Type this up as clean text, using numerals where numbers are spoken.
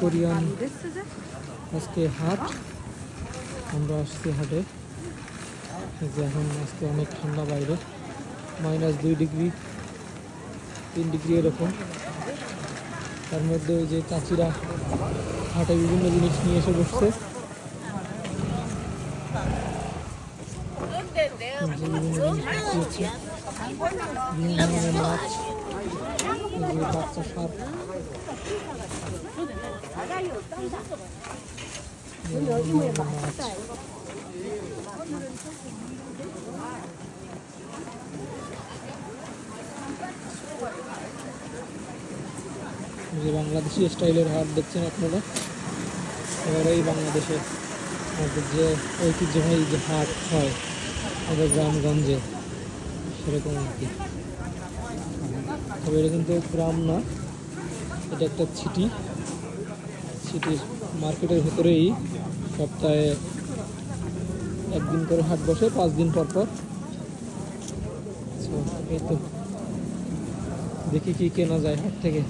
Korean আজকে হাট, আমরা আসছি হাটে। যে এখন আজকে অনেক ঠান্ডা, বাইরে -2 ডিগ্রি 3 ডিগ্রি এরকম। তার মধ্যে ওই যে চাচিরা হাটে বিভিন্ন জিনিস নিয়ে এসে বসছে, বিভিন্ন ধরনের মাছ, বাচ্চা সাপ, মাছ। যে বাংলাদেশি স্টাইলের হাট দেখছেন আপনারা, এবার এই বাংলাদেশে যে ঐতিহ্যবাহী যে হাট হয় আমাদের গ্রামগঞ্জে, সেরকম আর কি। তবে এটা কিন্তু গ্রাম না, এটা একটা সিটির মার্কেটের ভেতরেই সপ্তাহে একদিন করে হাট বসে, 5 দিন পর পর। এই তো দেখি কি কেনা যায় হাট থেকে।